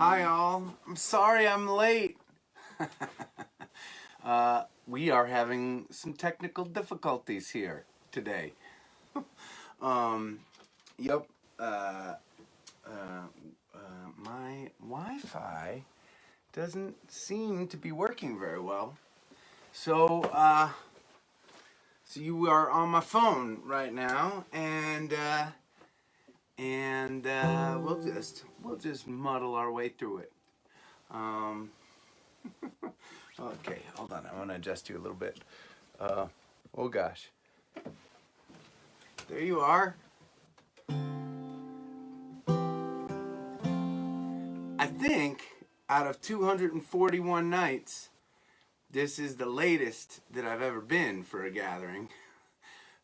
Hi all, I'm sorry I'm late. We are having some technical difficulties here today. Yep, my Wi-Fi doesn't seem to be working very well. So you are on my phone right now, and we'll just muddle our way through it. Okay, hold on. I want to adjust you a little bit. Oh gosh. There you are. I think out of 241 nights, this is the latest that I've ever been for a gathering.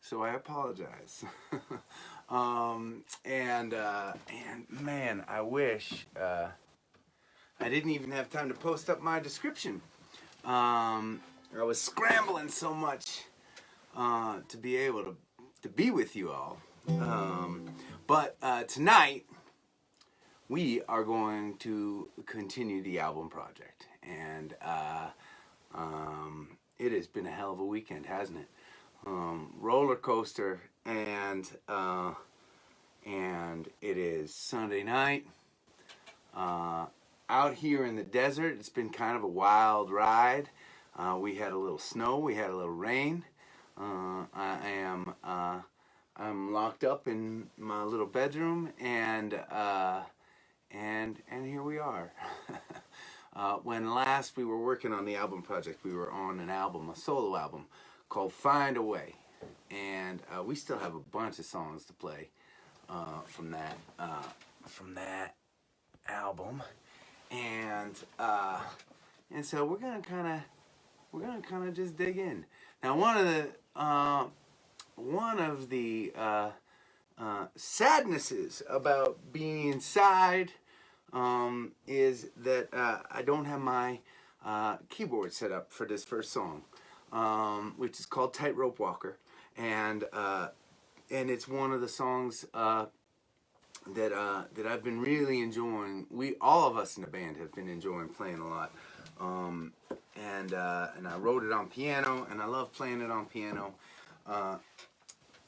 So I apologize. And man, I wish I didn't even have time to post up my description. I was scrambling so much to be able to be with you all. But tonight we are going to continue the album project, and it has been a hell of a weekend, hasn't it? Roller coaster, and it is Sunday night. Out here in the desert, it's been kind of a wild ride. We had a little snow, we had a little rain. I'm locked up in my little bedroom, and here we are. When last we were working on the album project, we were on an album, a solo album called Find a Way, and we still have a bunch of songs to play from that album, and so we're gonna kind of just dig in. Now, one of the sadnesses about being inside is that I don't have my keyboard set up for this first song, which is called Tightrope Walker, and it's one of the songs that I've been really enjoying. All of us in the band have been enjoying playing a lot, and I wrote it on piano, and I love playing it on piano,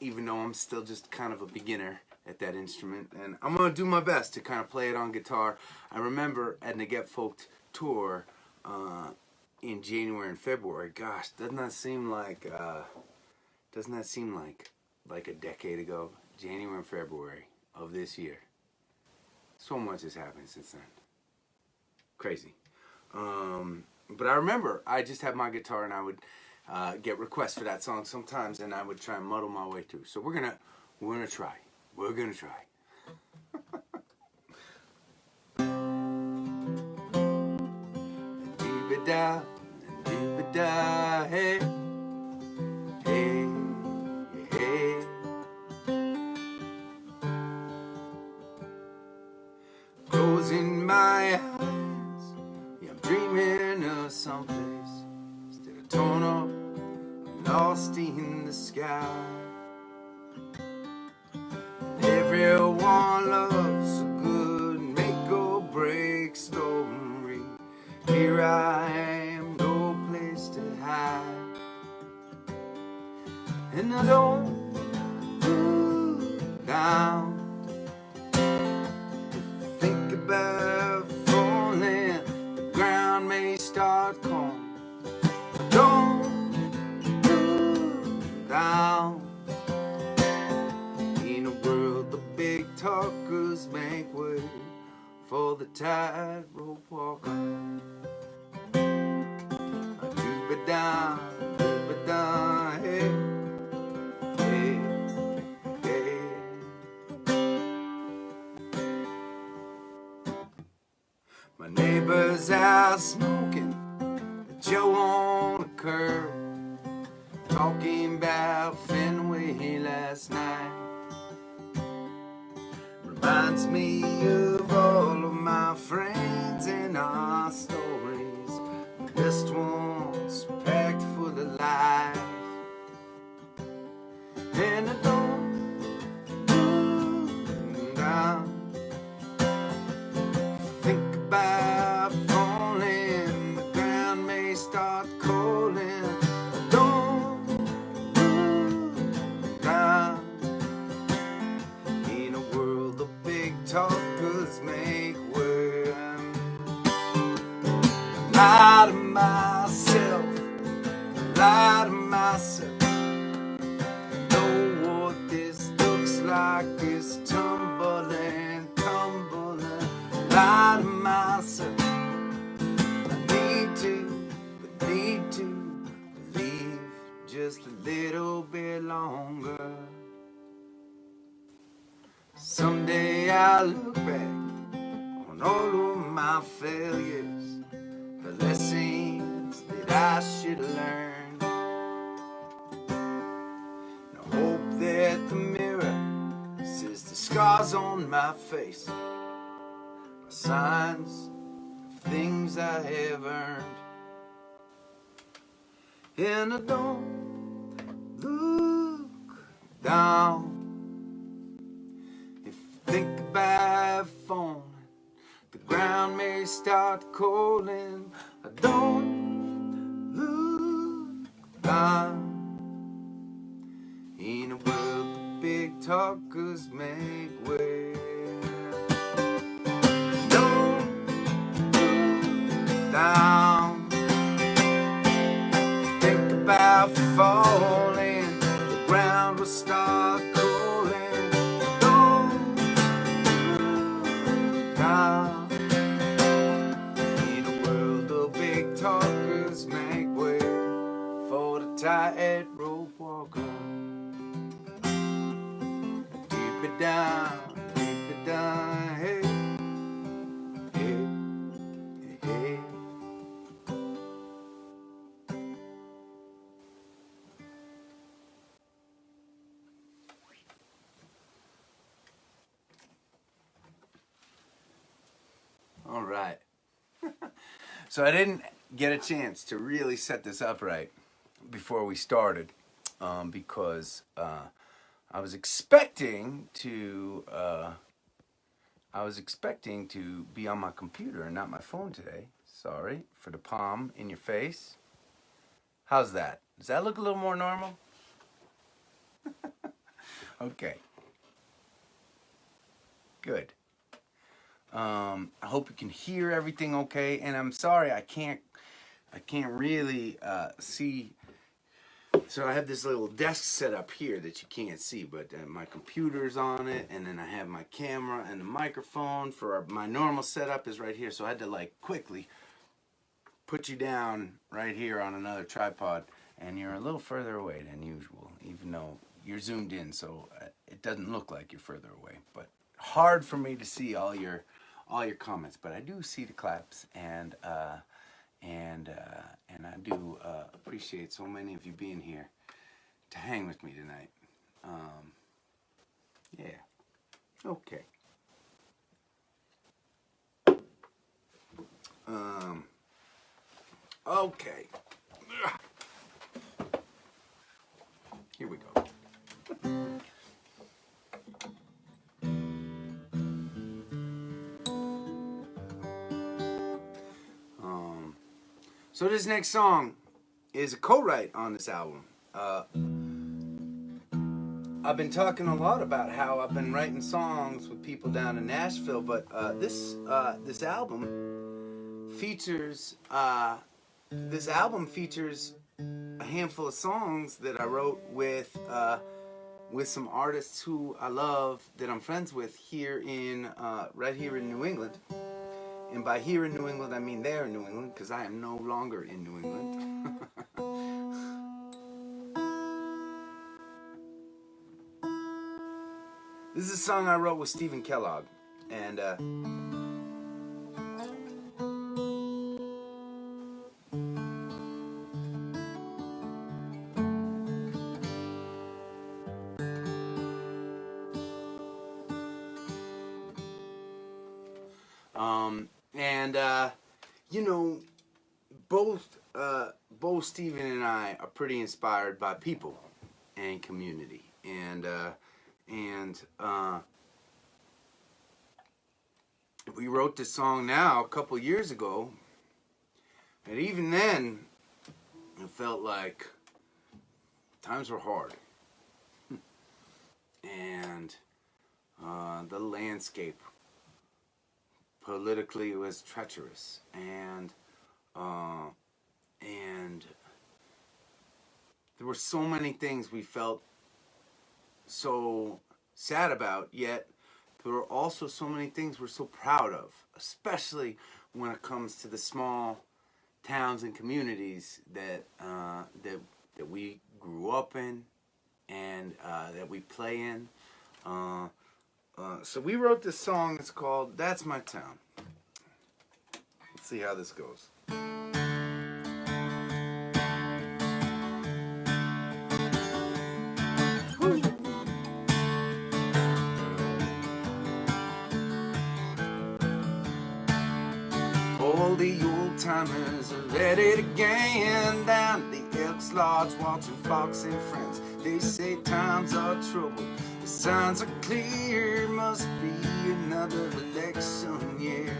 even though I'm still just kind of a beginner at that instrument, and I'm gonna do my best to kind of play it on guitar. I remember at the Get Folked tour in January and February. Gosh, doesn't that seem like a decade ago? January and February of this year. So much has happened since then. Crazy. But I remember I just had my guitar, and I would get requests for that song sometimes, and I would try and muddle my way through. So we're gonna try. We're gonna try. Dee-ba-da, dee-ba-da, hey, hey, hey. Closing my eyes, yeah, I'm dreaming of someplace instead of torn up, lost in the sky. Everyone loves a good make or break story. Here I am, no place to hide, and I don't look down. Think about falling, the ground may start calling. Don't look down. In a world the big talkers make way for the tightrope walker. Do-ba-da, do-ba-da, hey, hey, hey. My neighbor's out smoking a Joe on the curb, talking about Fenway last night. Reminds me of all of my friends and our stories. The best ones packed full of lies. And I don't look down. Think about Someday I'll look back on all of my failures, the lessons that I should have learned. And I hope that the mirror says the scars on my face are signs of things I have earned. And I don't look down. If you think about falling, the ground may start calling. I don't look down. In a world the big talkers make way. Don't look down. Think about falling, the ground will start calling. Don't look down. In a world of big talkers make way for the tightrope walker. Keep it down, hey, hey, hey, hey. All right. So I didn't get a chance to really set this up right before we started, because I was expecting to be on my computer and not my phone today. Sorry for the palm in your face. How's that? Does that look a little more normal? Okay. Good. I hope you can hear everything okay, and I'm sorry I can't really see. So I have this little desk set up here that you can't see, but my computer's on it, and then I have my camera and the microphone for my normal setup is right here. So I had to like quickly put you down right here on another tripod, and you're a little further away than usual, even though you're zoomed in, so it doesn't look like you're further away. But hard for me to see all your comments, but I do see the claps, and I do appreciate so many of you being here to hang with me tonight. Yeah. Okay. Okay. Here we go. So this next song is a co-write on this album. I've been talking a lot about how I've been writing songs with people down in Nashville, but this album features a handful of songs that I wrote with some artists who I love, that I'm friends with here right here in New England. And by here in New England, I mean there in New England, because I am no longer in New England. This is a song I wrote with Stephen Kellogg, and you know, both Stephen and I are pretty inspired by people and community, and we wrote this song now a couple years ago, and even then it felt like times were hard, and the landscape politically was treacherous, and there were so many things we felt so sad about, yet there were also so many things we're so proud of, especially when it comes to the small towns and communities that we grew up in, and that we play in. So we wrote this song. It's called "That's My Town." Let's see how this goes. All the old timers are at it again, down at the Elks Lodge watching Fox and Friends. They say times are troubled, the signs are clear, must be another election year.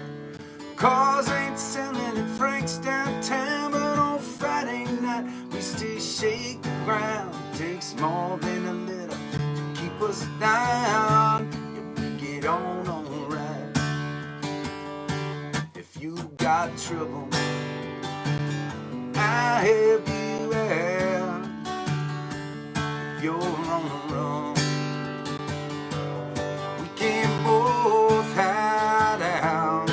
Cars ain't selling at Frank's downtown, but on Friday night we still shake the ground. It takes more than a little to keep us down. If we get on alright, if you got trouble, I'll help you out. If you're on the run, we can both hide out.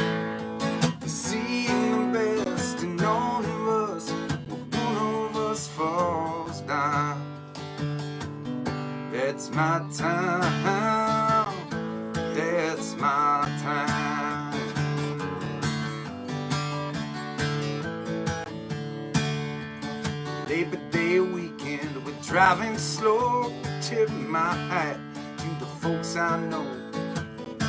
You see the best in all of us, but one of us falls down. That's my time. That's my time. Labor Day weekend, we're driving slow, tipping my hat to the folks I know.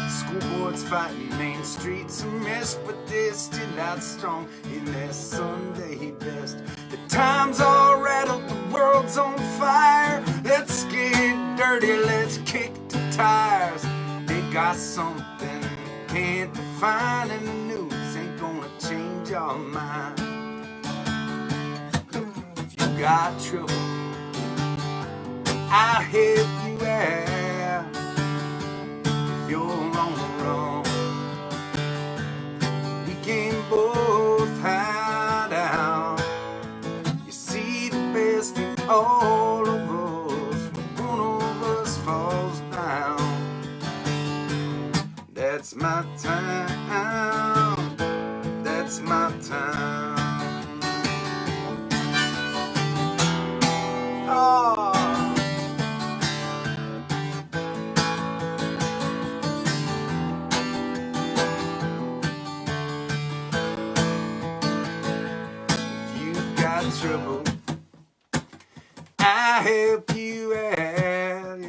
School boards fighting, Main Street's a mess, but they're still out strong in their Sunday best. The time's all rattled, the world's on fire. Let's get dirty, let's kick the tires. They got something can't define, and the news ain't gonna change our mind. If you got trouble, I'll help you out. If you're on the run, we can both hide out. You see the best in all of us when one of us falls down. That's my time. That's my time. Oh. Trouble, I help you out.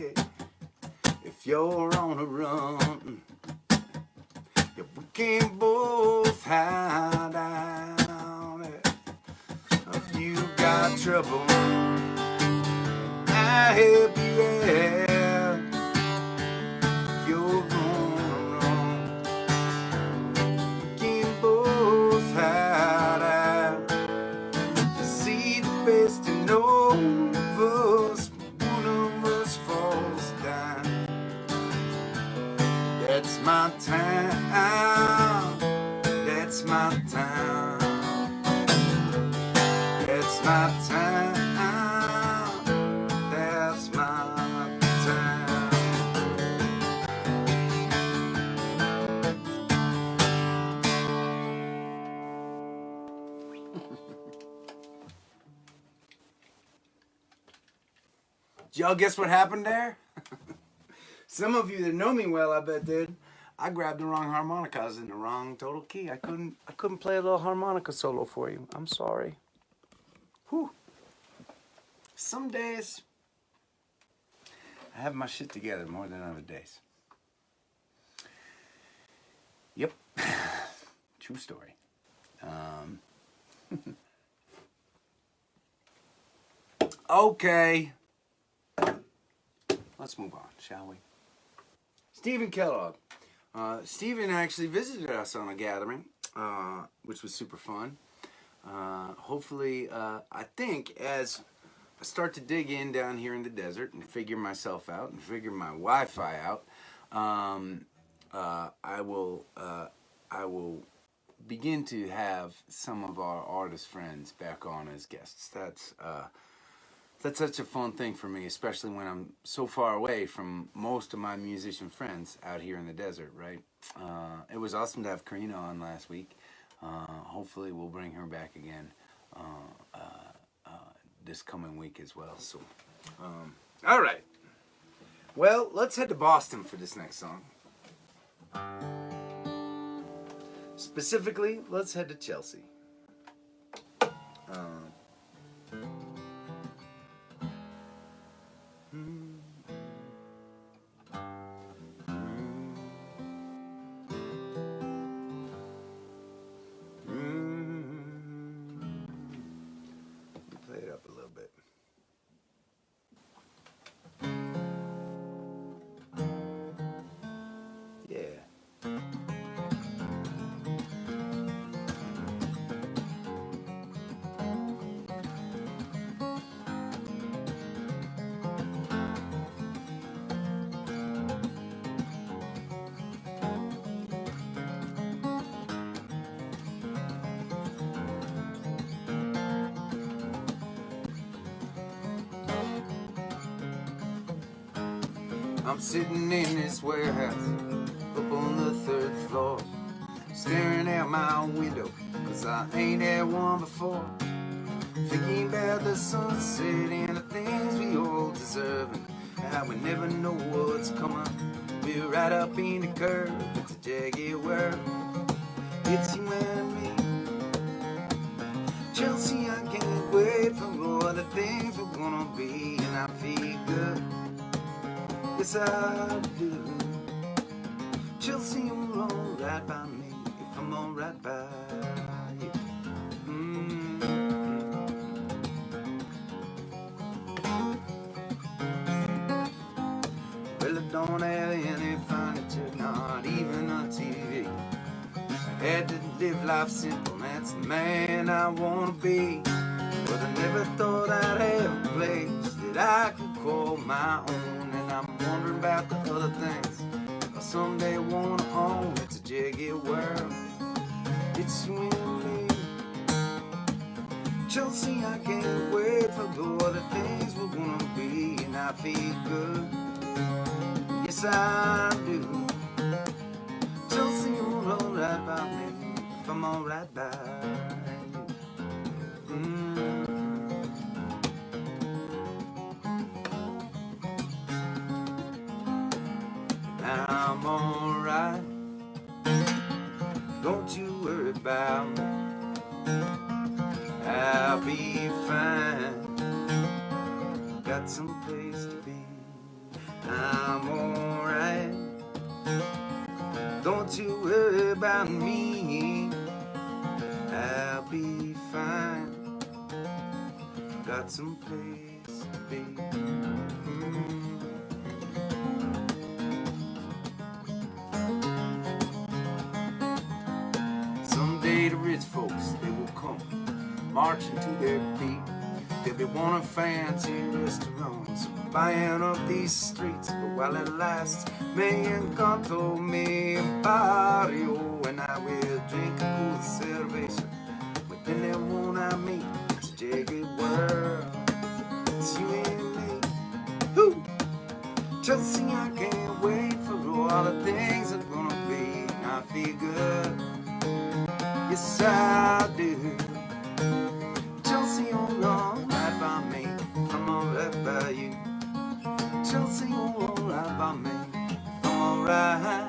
If you're on a run, yeah, we can both hide out. If you got trouble, I help you out. If you're on a run, we can both hide out. Best to know us, one of us falls down. That's my time. That's my time. That's my time. That's my time. Did y'all guess what happened there? Some of you that know me well, I bet did. I grabbed the wrong harmonicas in the wrong total key. I couldn't play a little harmonica solo for you. I'm sorry. Whew. Some days I have my shit together more than other days. Yep. True story. Okay. Let's move on, shall we? Stephen Kellogg. Stephen actually visited us on a gathering, which was super fun. Hopefully, I think as I start to dig in down here in the desert and figure myself out and figure my Wi-Fi out, I will begin to have some of our artist friends back on as guests. That's such a fun thing for me, especially when I'm so far away from most of my musician friends out here in the desert, right? It was awesome to have Karina on last week. Hopefully we'll bring her back again this coming week as well. So All right. Well, let's head to Boston for this next song. Specifically, let's head to Chelsea. Play it up a little bit. Yeah. I'm sitting in this warehouse up on the 3rd floor, staring out my window, cause I ain't had one before. Thinking about the sunset and the things we all deserve, and how we never know what's coming. We're right up in the curve, it's a jagged world. It's you and me. Chelsea, I can't wait for all the things we're gonna be, and I feel good. Yes, I do. Chelsea, you're alright by me if I'm alright by you. Well, I don't have any furniture, not even a TV. I had to live life simple, that's the man I wanna be. But I never thought I'd have a place that I could call my own. And I'm wondering about the other things I someday wanna own. It's a jagged world, it's you and me. Chelsea, I can't wait for all the things we're gonna be, and I feel good. Yes, I do. Chelsea, you're alright by me if I'm alright by you. I'm alright, don't you worry about me. I'll be fine, got some place to be. I'm alright, don't you worry about me. I'll be fine, got some place to be. Someday the rich folks, they will come marching to their beat. They'll be wanting fancy restaurants, buying up these streets. But while it lasts, me encanto mi barrio, and I will drink a cool cerveza with anyone I meet. It's a jagged world, it's you and me. Woo! Chelsea, I can't wait for all the things I'm gonna be, and I feel good. Yes, I do. Chelsea, you're alright by me, I'm alright by you. Chelsea, you're alright by me, I'm alright.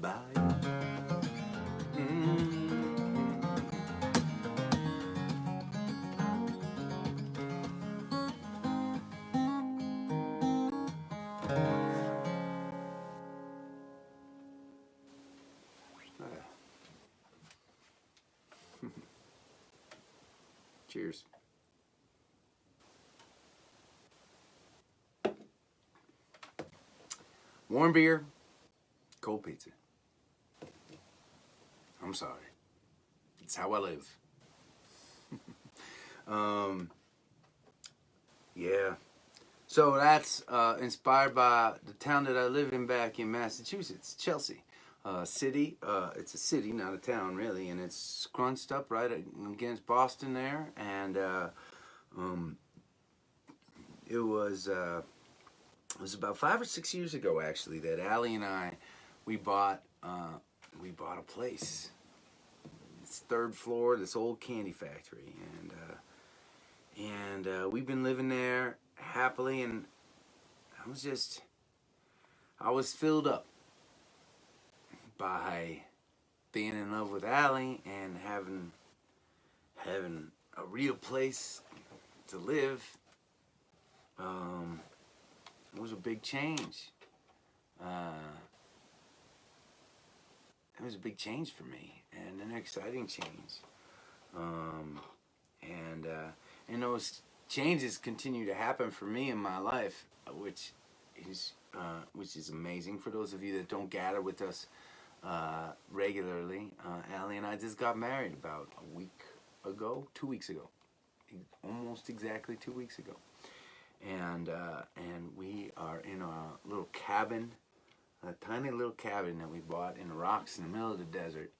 By you. Cheers. Warm beer, cold pizza. I'm sorry. It's how I live. Yeah. So that's inspired by the town that I live in back in Massachusetts, Chelsea. City. It's a city, not a town, really, and it's scrunched up right against Boston there. And it was about 5 or 6 years ago, actually, that Allie and I, we bought we bought a place. It's third floor, this old candy factory, and we've been living there happily. And I was filled up by being in love with Allie and having a real place to live. It was a big change. It was a big change for me, and an exciting change. And those changes continue to happen for me in my life, which is amazing. For those of you that don't gather with us regularly, Allie and I just got married about 2 weeks ago, almost exactly 2 weeks ago, and we are in a little cabin, a tiny little cabin that we bought in the rocks in the middle of the desert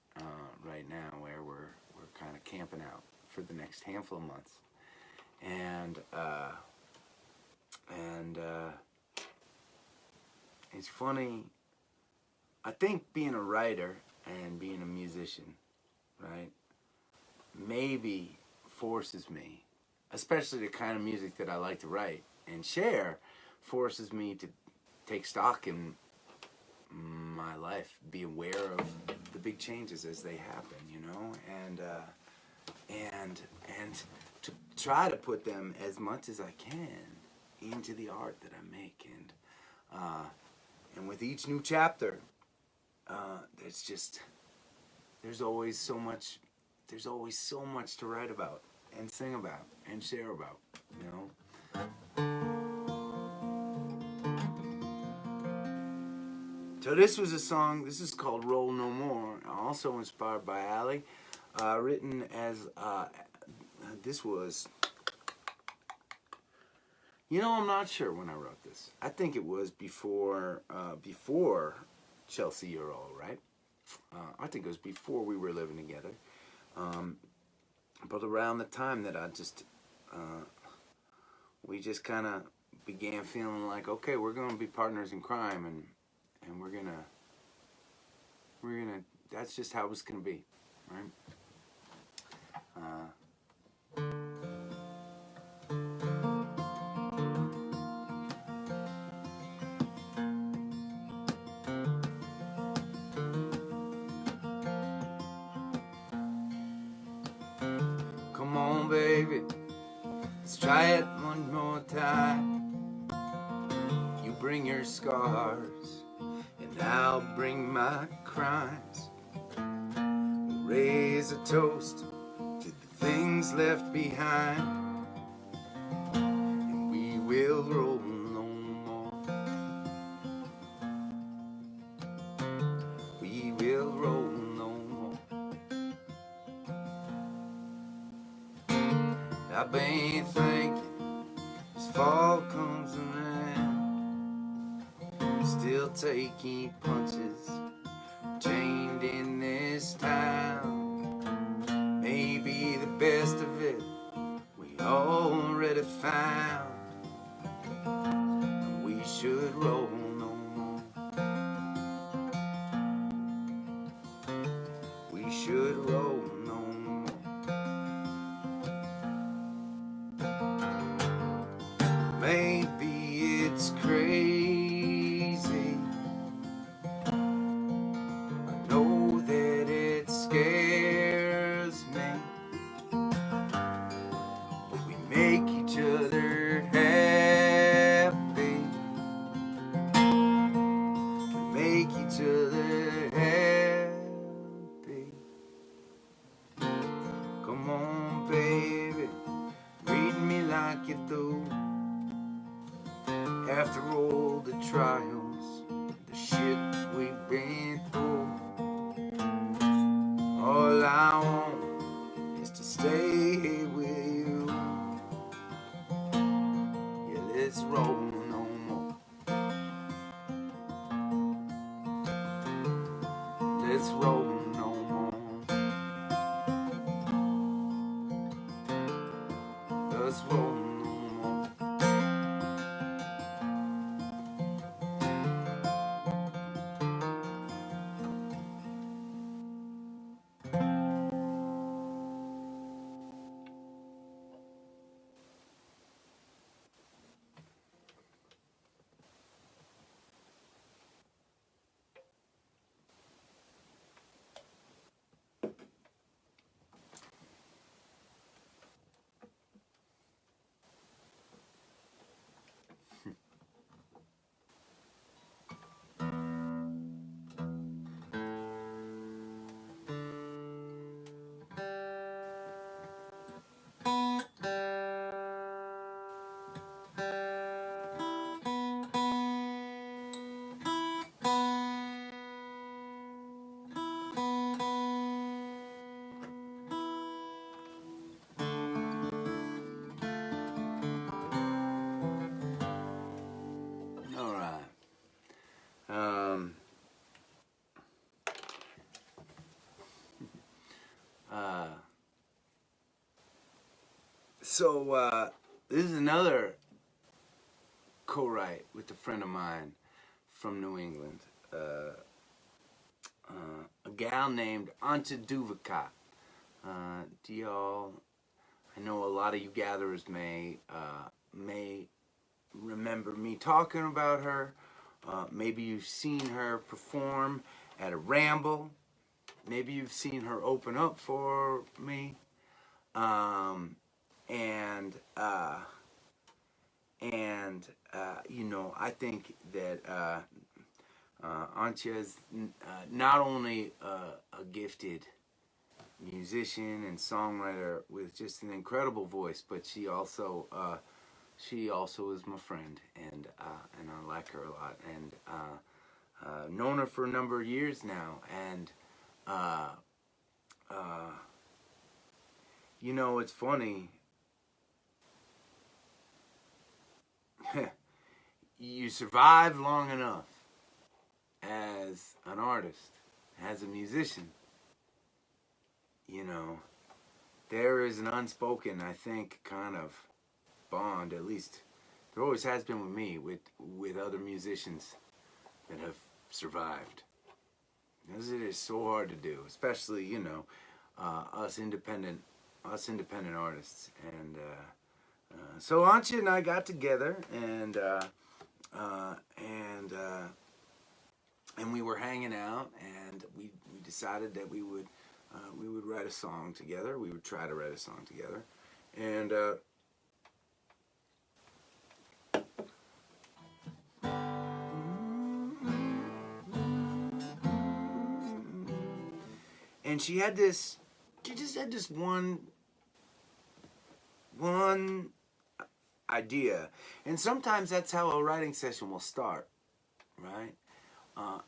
right now, where we're kind of camping out for the next handful of months, and it's funny. I think being a writer and being a musician, right, maybe forces me, especially the kind of music that I like to write and share, forces me to take stock in my life, be aware of the big changes as they happen, you know, and to try to put them as much as I can into the art that I make, and with each new chapter, there's always so much to write about and sing about and share about, you know. So this was a song. This is called "Roll No More," also inspired by Allie, written as this was. You know, I'm not sure when I wrote this. I think it was before Chelsea, you're all right. I think it was before we were living together. But around the time that we just kind of began feeling like, okay, we're going to be partners in crime, and we're gonna, that's just how it's going to be, right? Come on, baby, let's try it one more time. You bring your scars, and I'll bring my crimes. We'll raise a toast to the things left behind, and we will roll no more. We will roll no more. I've been thinking as fall comes around, still taking punches, chained in this town. Maybe the best of it we already found, and we should roll no more. We should roll no more. Maybe it's crazy, I know that it scares me, but we make each other happy. We make each other happy. Come on, baby, read me like you do. After all the trials, the shit we've been through, all I want is to stay with you. Yeah, let's roll no more. Let's roll no more. Let's roll no more. Uh, so this is another co-write with a friend of mine from New England. A gal named Anta Duvaka. Do y'all? I know a lot of you gatherers may remember me talking about her. Maybe you've seen her perform at a ramble. Maybe you've seen her open up for me. You know, I think that Antje is not only a gifted musician and songwriter with just an incredible voice, but she also is my friend, and I like her a lot, and known her for a number of years now, and you know, it's funny. You survive long enough as an artist, as a musician, you know, there is an unspoken, I think, kind of bond, at least there always has been with me, with other musicians that have survived. Because it is so hard to do, especially, you know, us independent artists. And so Antje and I got together, and we were hanging out, and we decided that we would write a song together. We would try to write a song together, and she just had this one idea, and sometimes that's how a writing session will start, right?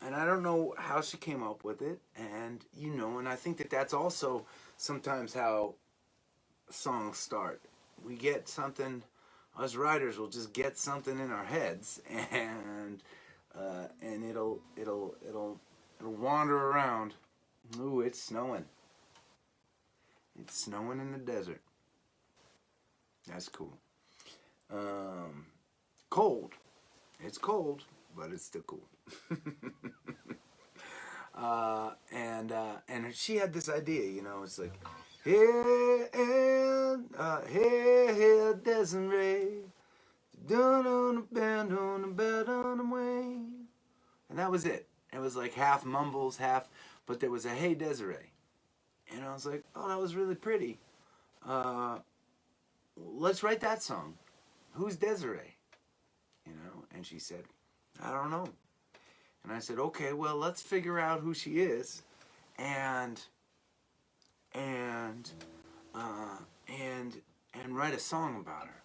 And I don't know how she came up with it, and you know, and I think that that's also sometimes how songs start. We get something, us writers will just get something in our heads, and it'll wander around. Ooh, it's snowing. It's snowing in the desert. That's cool. Cold. It's cold, but it's still cool. And she had this idea, you know, it's like, hey, Desiree, down on the bed, on the bed, on the way. And that was it. It was like half mumbles, half, but there was a hey, Desiree. And I was like, oh, that was really pretty. Let's write that song. Who's Desiree? You know, and she said, I don't know. And I said, okay, well, let's figure out who she is, and write a song about her.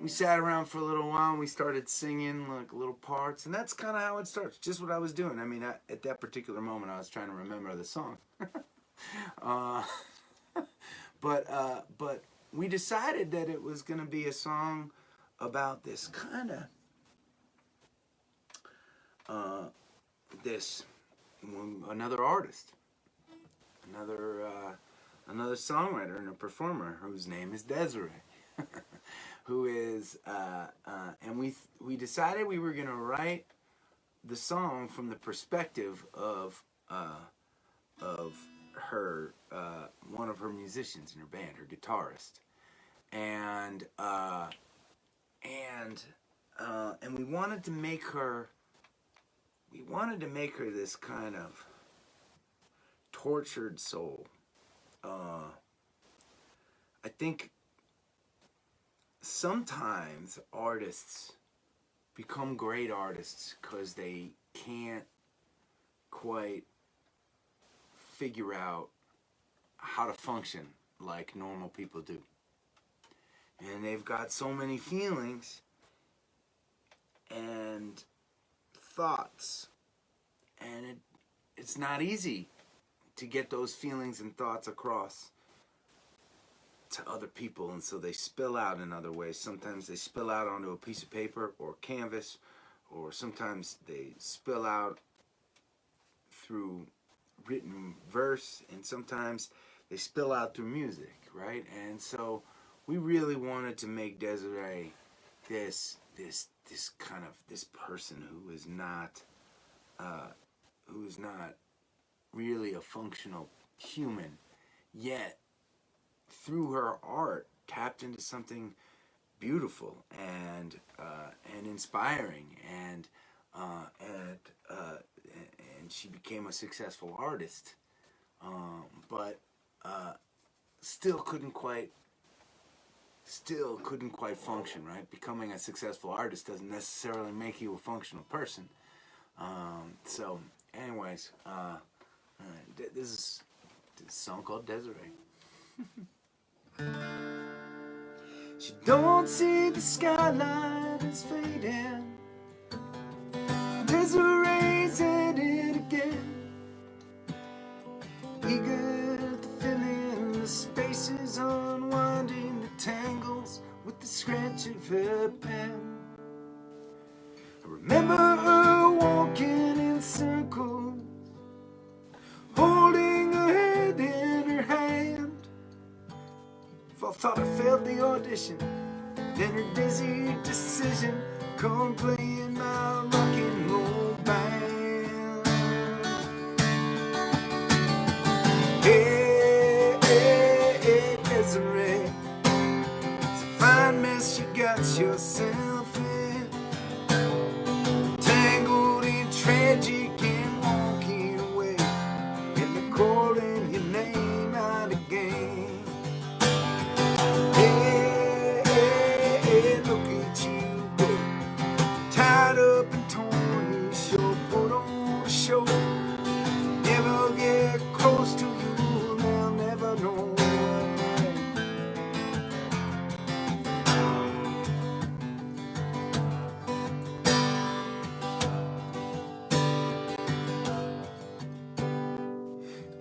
We sat around for a little while, and we started singing like little parts, and that's kind of how it starts. Just what I was doing. I mean, at that particular moment, I was trying to remember the song. But we decided that it was going to be a song about this kind of another artist, another songwriter and a performer whose name is Desiree. Who is, and we decided we were going to write the song from the perspective of her, one of her musicians in her band, her guitarist, and we wanted to make her this kind of tortured soul. I think sometimes artists become great artists because they can't quite figure out how to function like normal people do. And they've got so many feelings, and thoughts. And it's not easy to get those feelings and thoughts across to other people, and so they spill out in other ways. Sometimes they spill out onto a piece of paper or canvas, or sometimes they spill out through written verse, and sometimes they spill out through music, right? And so we really wanted to make Desiree this kind of this person who is not really a functional human, yet through her art tapped into something beautiful and inspiring, and she became a successful artist, but still couldn't quite function, right? Becoming a successful artist doesn't necessarily make you a functional person. So anyways, this is a song called Desiree. She don't see the skyline is fading. Desiree's at it again, eager to fill in the spaces, unwinding the tangles with the scratch of her pen. I remember her walking in circles, holding her head in her hand. I thought I failed the audition, then her dizzy decision, come play in my rock and roll band. Hey, hey, hey, Ezra, it's a fine mess you got yourself in, tangled in tragic and walking away, and they're calling your name out again. Never get close to you, they'll never know.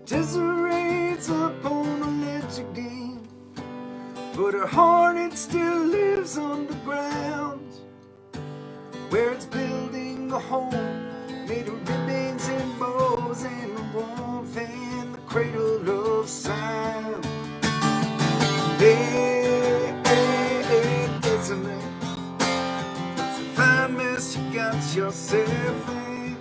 Desiree's up on the ledge again, but her heart, it still lives underground, where it's building a home made of ribbons and bows and the warmth and the cradle of sound. Hey, hey, hey, Desiree, it's a fine mess you got yourself in,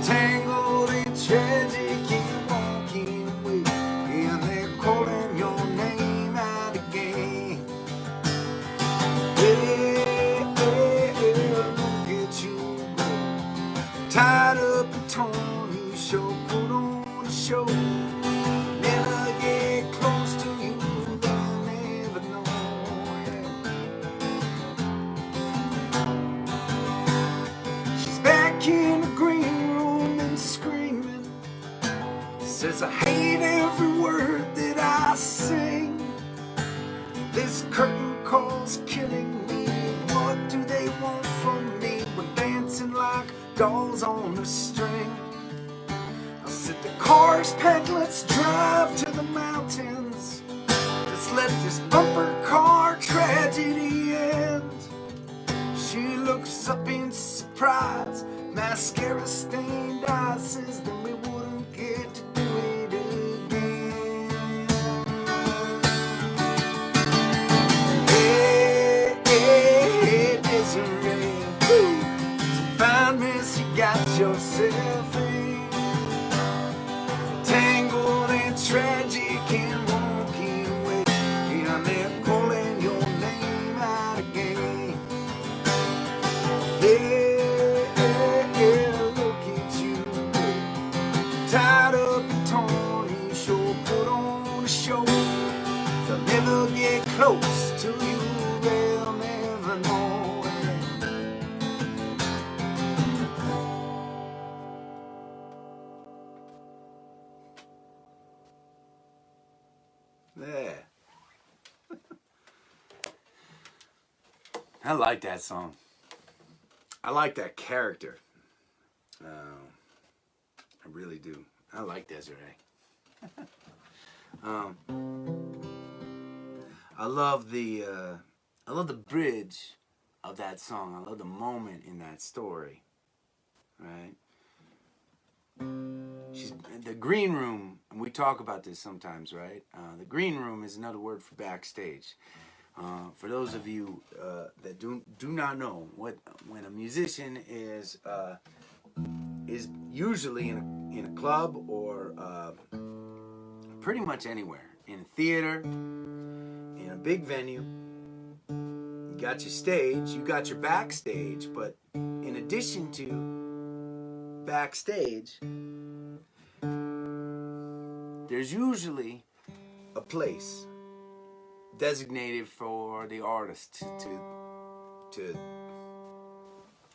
tangled in tragic and walking away, and they're calling your name out again. Hey, hey, hey, look at you go, tied up and torn, you sure put on a show. Never get close to you, they'll never know. She's back in the green room and screaming, says I hate every word that I sing. This curtain call's killing me. What do they want from me? We're dancing like dolls on a string. I said the car's packed, let's drive to the mountains. Let's let this bumper car tragedy end. She looks up in surprise, mascara stained eyes, says then we wouldn't get to do it again. Hey, hey, hey, Desiree, it's a fine mess you got yourself in, tangled and tragic and walking away, and they're calling your name out again. Yeah, yeah, yeah, look at you, tied up and torn, you sure put on a show. They'll never get close to you, they'll never know. Yeah. I like that song. I I like that character. I really do. I like Desiree. I love the bridge of that song. I love the moment in that story. Right? She's the green room, and we talk about this sometimes, right? The green room is another word for backstage. For those of you that do not know, when a musician is usually in a club or pretty much anywhere, in a theater, in a big venue. You got your stage, you got your backstage, but in addition to backstage, there's usually a place designated for the artist to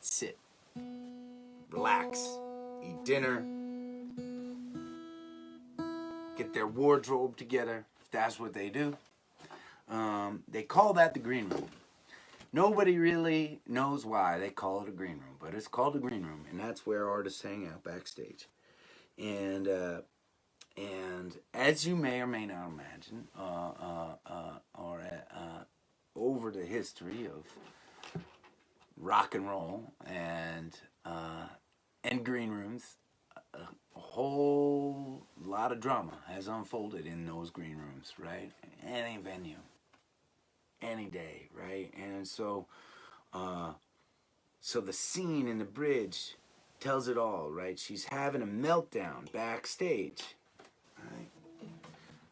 sit, relax, eat dinner, get their wardrobe together, if that's what they do. They call that the green room. Nobody really knows why they call it a green room, but it's called a green room, and that's where artists hang out backstage. And as you may or may not imagine, over the history of rock and roll and green rooms, a whole lot of drama has unfolded in those green rooms, right? Any venue, any day, right? And so the scene in the bridge tells it all, right? She's having a meltdown backstage, right?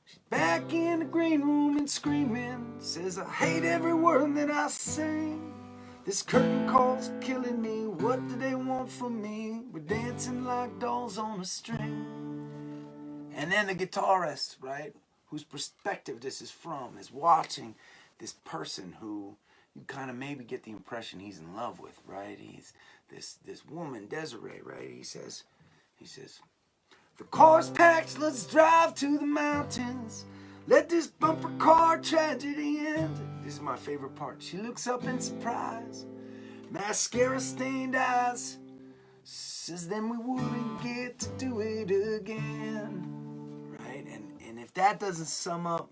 She's back in the green room and screaming, says, I hate every word that I sing. This curtain call's killing me. What do they want from me? We're dancing like dolls on a string. And then the guitarist, right, whose perspective this is from, is watching this person who you kind of maybe get the impression he's in love with, right? He's this woman, Desiree, right? He says, the car's packed, let's drive to the mountains. Let this bumper car tragedy end. This is my favorite part. She looks up in surprise, mascara stained eyes, says then we wouldn't get to do it again, right? And if that doesn't sum up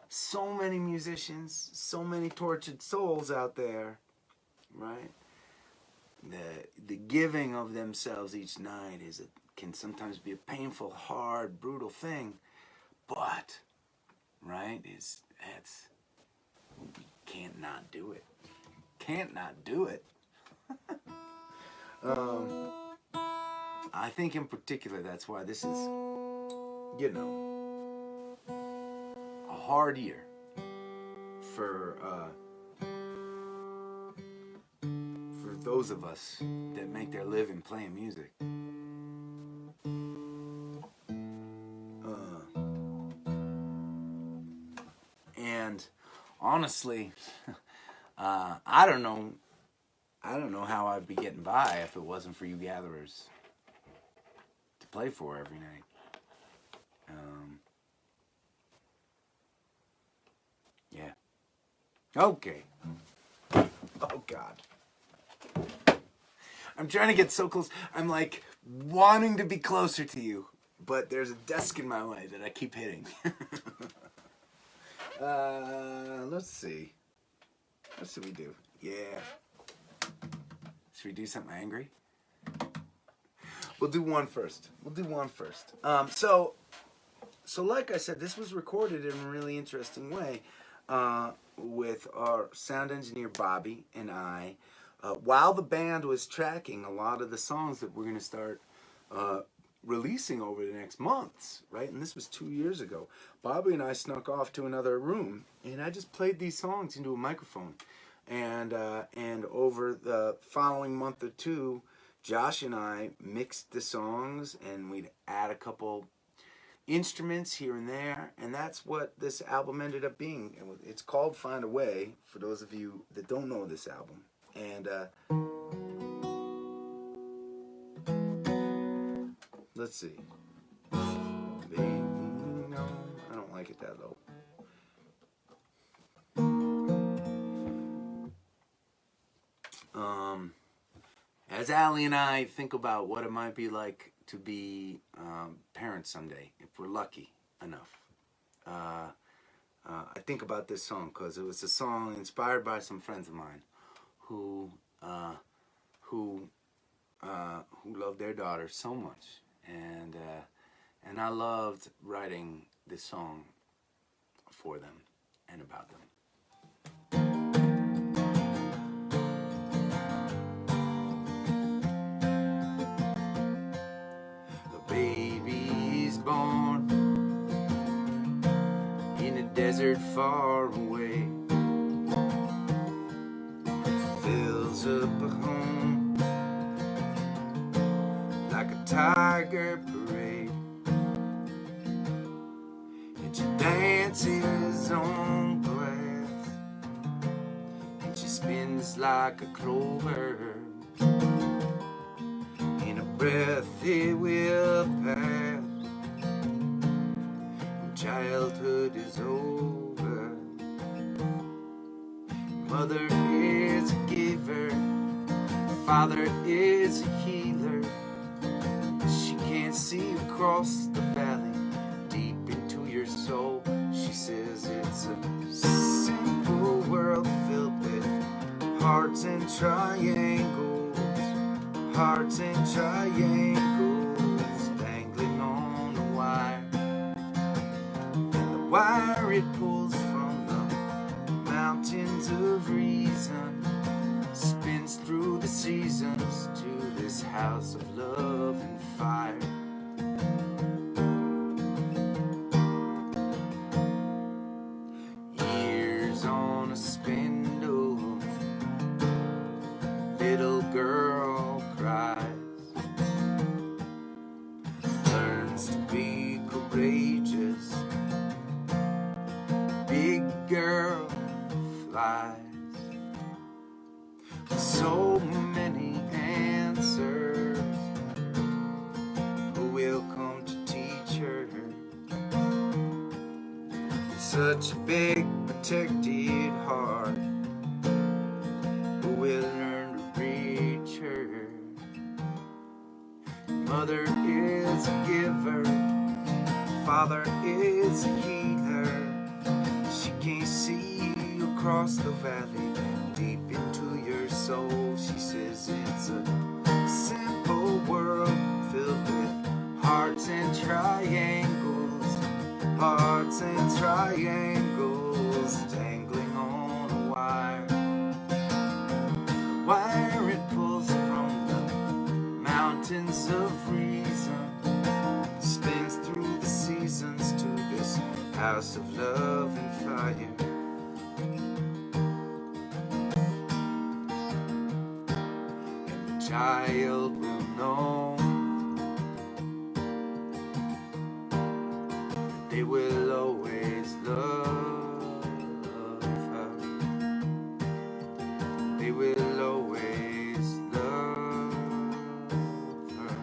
so many musicians, so many tortured souls out there, right? The giving of themselves each night can sometimes be a painful, hard, brutal thing, but right, we can't not do it. Can't not do it. I think in particular that's why this is, a hard year for those of us that make their living playing music. And honestly, I don't know how I'd be getting by if it wasn't for you gatherers to play for every night. Yeah. Okay. Oh God. I'm trying to get so close. I'm like wanting to be closer to you, but there's a desk in my way that I keep hitting. Let's see. What should we do? Yeah. Should we do something angry? We'll do one first. So like I said, this was recorded in a really interesting way with our sound engineer Bobby and I. While the band was tracking a lot of the songs that we're going to start releasing over the next months, right? And this was 2 years ago. Bobby and I snuck off to another room, and I just played these songs into a microphone. And over the following month or two, Josh and I mixed the songs, and we'd add a couple instruments here and there, and that's what this album ended up being. It's called Find a Way, for those of you that don't know this album. And let's see. Baby, no, I don't like it that low. as Allie and I think about what it might be like to be parents someday, if we're lucky enough, I think about this song because it was a song inspired by some friends of mine who loved their daughter so much, and I loved writing this song for them and about them. The baby's born in a desert far away, fills up a home like a tiger parade, and she dances on glass, and she spins like a clover. In a breath it will pass, and childhood is over. Mother is a giver, father is a healer. She can't see across the valley, deep into your soul. She says it's a simple world filled with hearts and triangles, hearts and triangles, dangling on a wire. And the wire it pulls from the mountains of reason, spins through the seasons to this house of love and fire. Years on a spindle, little girl cries, learns to be courageous, big girl flies. So many answers, who will come to teach her? Such a big protected heart, who will learn to reach her? Mother is a giver, father is a healer. She can't see you across the valley, deep into your soul. She says it's a simple world filled with hearts and triangles, hearts and triangles, dangling on a wire. The wire it pulls from the mountains of reason, spins through the seasons to this house of love and fire. Child will know they will always love her. They will always love her.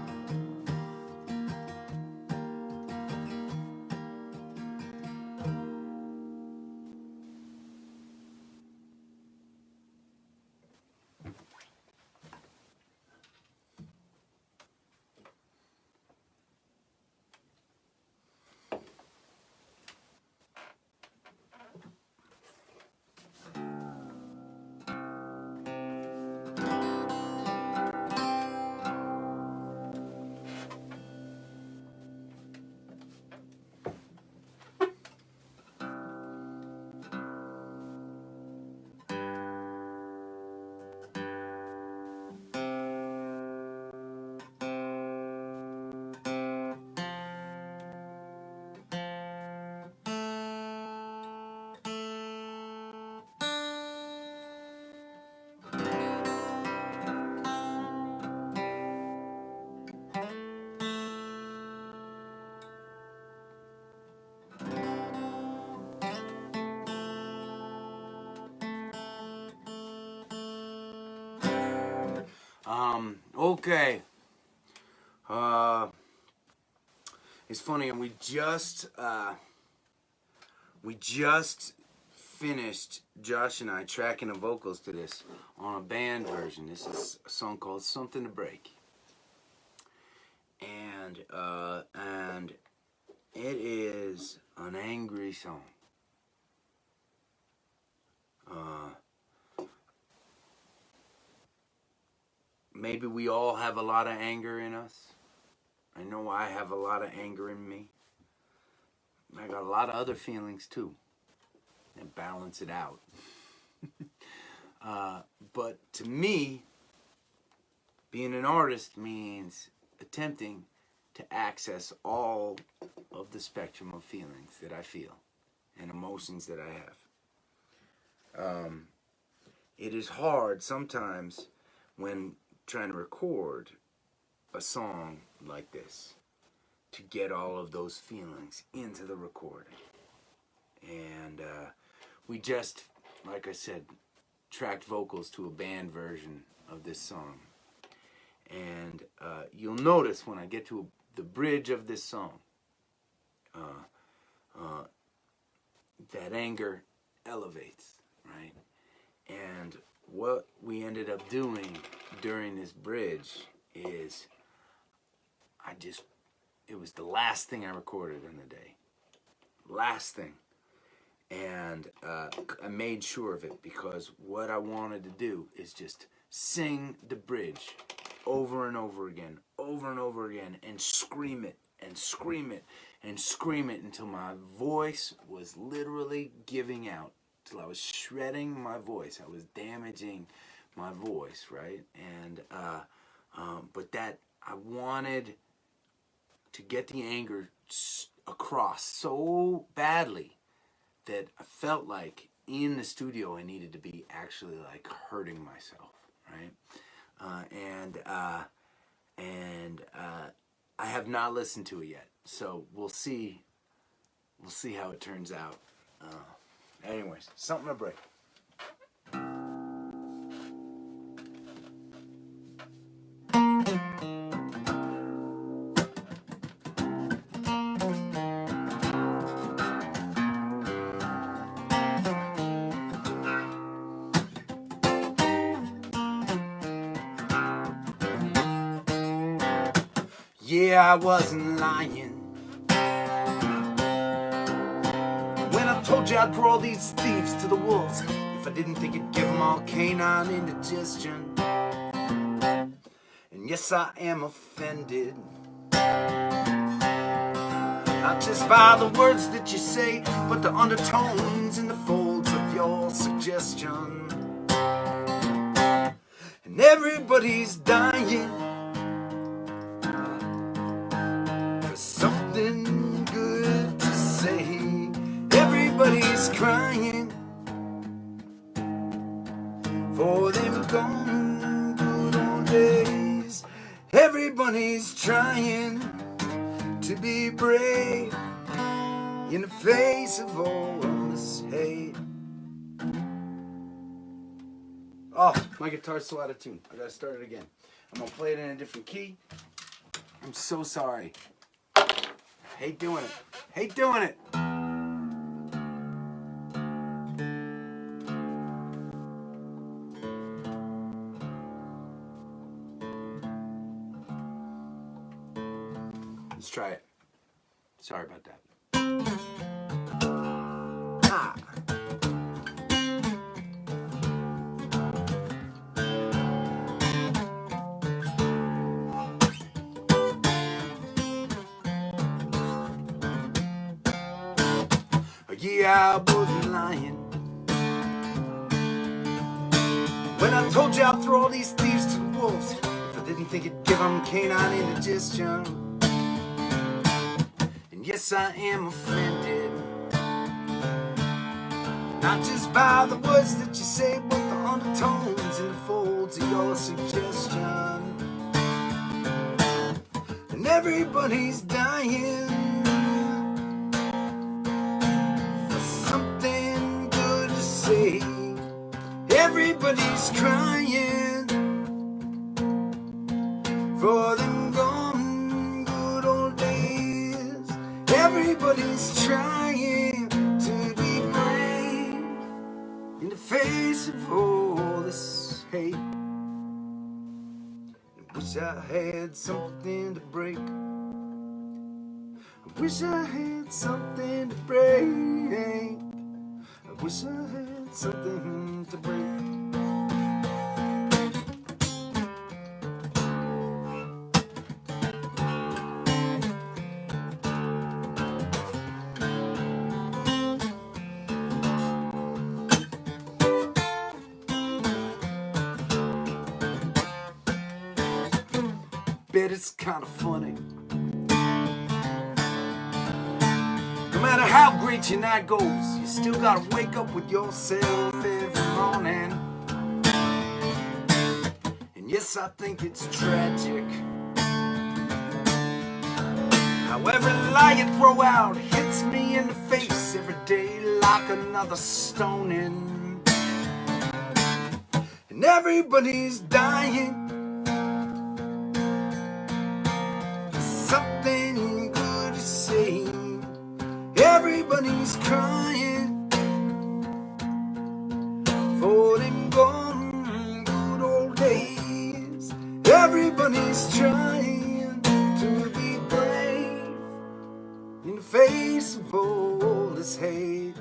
Okay. It's funny, and we just finished, Josh and I, tracking the vocals to this on a band version. This is a song called Something to Break. And it is an angry song. Maybe we all have a lot of anger in us. I know I have a lot of anger in me. I got a lot of other feelings too, and balance it out. But to me, being an artist means attempting to access all of the spectrum of feelings that I feel and emotions that I have. It is hard sometimes when trying to record a song like this to get all of those feelings into the recording. And we just, like I said, tracked vocals to a band version of this song. And you'll notice when I get to the bridge of this song, that anger elevates, right? And what we ended up doing during this bridge is it was the last thing I recorded in the day. Last thing. And I made sure of it because what I wanted to do is just sing the bridge over and over again, and scream it, and scream it, and scream it until my voice was literally giving out, till I was shredding my voice. I was damaging my voice, right? And but that I wanted to get the anger across so badly that I felt like in the studio I needed to be actually like hurting myself, right? I have not listened to it yet, so we'll see how it turns out. Anyways, Something to Break. Yeah, I wasn't lying when I told you I'd throw all these thieves to the wolves if I didn't think it'd give them all canine indigestion. And yes, I am offended, not just by the words that you say, but the undertones in the folds of your suggestion. And everybody's dying for something good to say. Everybody's crying for them gone good old days. Everybody's trying to be brave in the face of all this hate. Oh, my guitar's so out of tune. I gotta start it again. I'm gonna play it in a different key. I'm so sorry. Hate doing it. Hate doing it. Let's try it. Sorry about that. Ah. Yeah, I wasn't lying when I told you I'd throw all these thieves to the wolves if I didn't think it'd give them canine indigestion. And yes, I am offended, not just by the words that you say, but the undertones in the folds of your suggestion. And everybody's dying for something good to say. Everybody's crying for them gone good old days. Everybody's trying to be brave hate. I wish I had something to break. I wish I had something to break. I wish I had something to break. Bet it's kind of funny. No matter how great your night goes, you still gotta wake up with yourself every morning. And yes, I think it's tragic how every lie you throw out hits me in the face every day like another stoning. And everybody's dying. Something good to say. Everybody's crying for them gone good old days. Everybody's trying to be brave in the face of all this hate.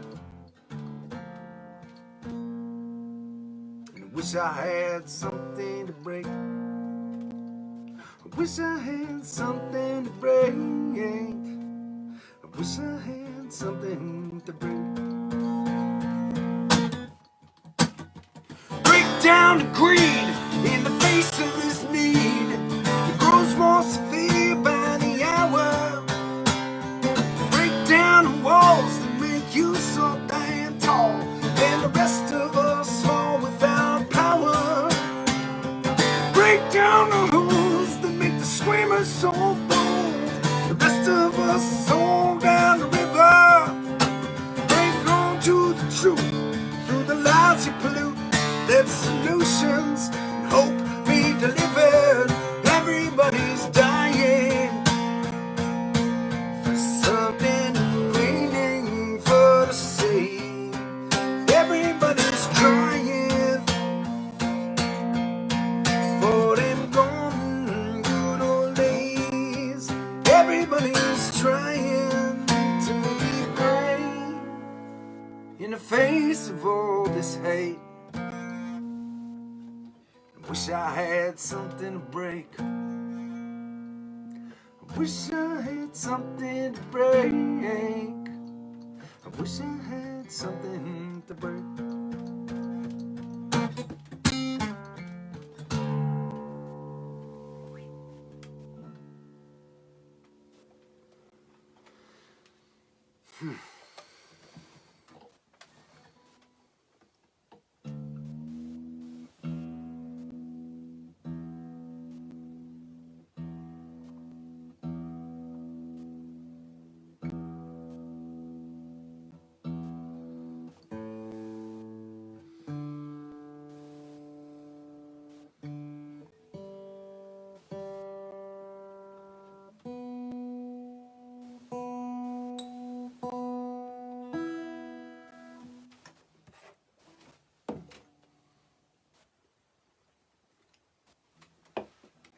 And I wish I had something to break. I wish I had something to break. I wish I had something to break. Break down the greed in the face of this need. It grows more severe by the hour. Break down the walls that make you so damn tall, and the rest of us fall without power. Break down the rules that make the screamers so bold. The rest of us on down the river. Break on to the truth through the lies you pollute. Let solutions and hope be delivered. Everybody's dying for something, waiting for the same. Everybody's crying for them gone good old days. Everybody's trying to be brave in the face of all this hate. I wish I had something to break. I wish I had something to break. I wish I had something to break.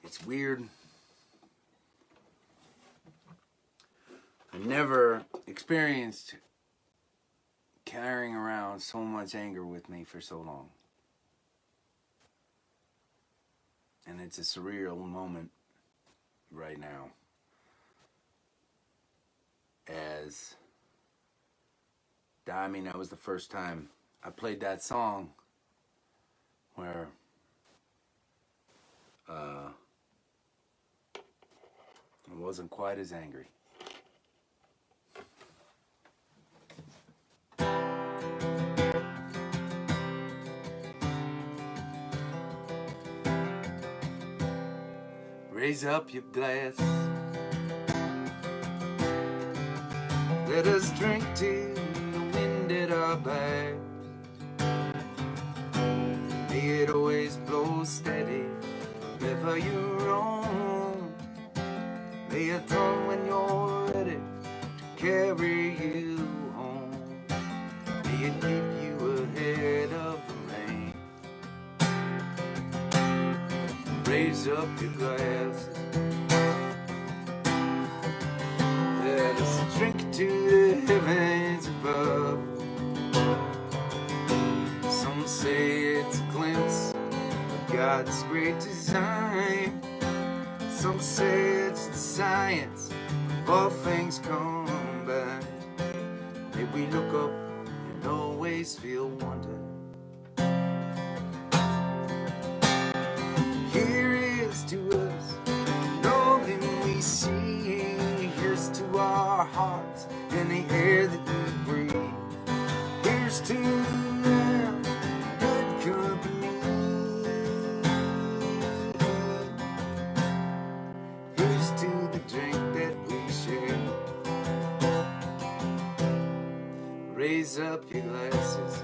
It's weird. I never experienced carrying around so much anger with me for so long. And it's a surreal moment right now. I mean, that was the first time I played that song where I wasn't quite as angry. Raise up your glass. Let us drink till the wind at our back. May it always blow steady wherever you roam. May it come when you're ready to carry you home. May it keep you ahead of the rain. raise up your glasses. Let us drink to the heavens above. Some say it's a glimpse of God's great design. Some say it's the science of all things combined. May we look up and always feel wonder. Here is to us, all that we see. Here's to our hearts and the air that we breathe. Here's to good company. Here's to the drink that we share. Raise up your glasses.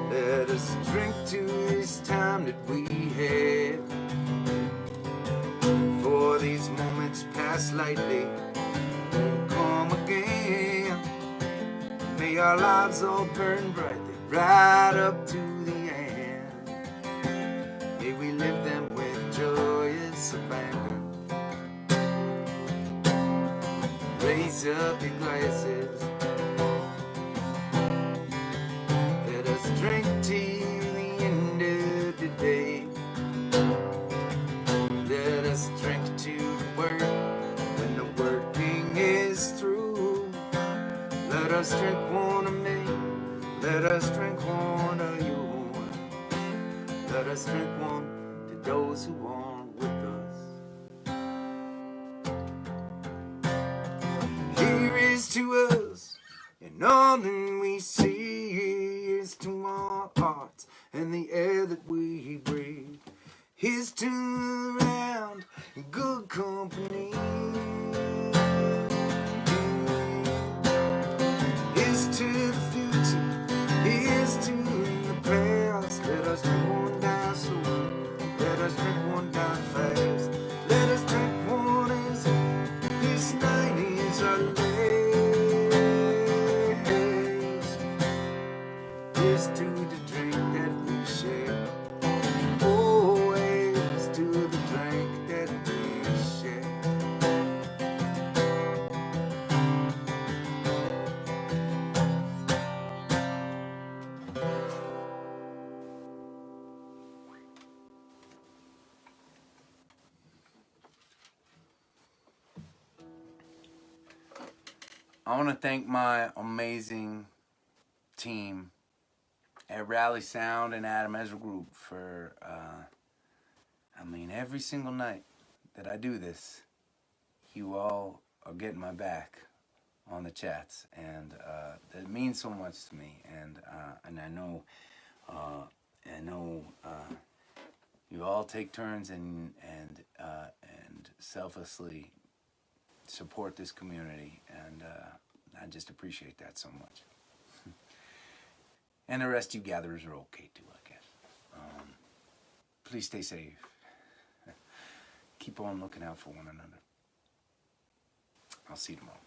Let us drink to this time that we have. For these moments pass lightly, won't come again. May our lives all burn brightly, right up to the end. May we live them with joyous abandon. Raise up your glasses. Let us drink to the end of the day. Let us drink to the work when the working is through. Let us drink one of me. Let us drink one of you. Let us drink one to those who aren't with us. Here is to us, and all that we see is to our hearts and the air that we breathe. Here's to around good company. Here's to the future. Here's to the past. Let us drink one down slow. Let us drink one down fast. Let us drink one as this night is our last. Here's to the drink that we share. Always to the drink that we share. I want to thank my amazing team at Rally Sound and Adam Ezra Group for, every single night that I do this, you all are getting my back on the chats, and that means so much to me. And I know you all take turns and selflessly support this community, and I just appreciate that so much. And the rest of you gatherers are okay too, I guess. Please stay safe. Keep on looking out for one another. I'll see you tomorrow.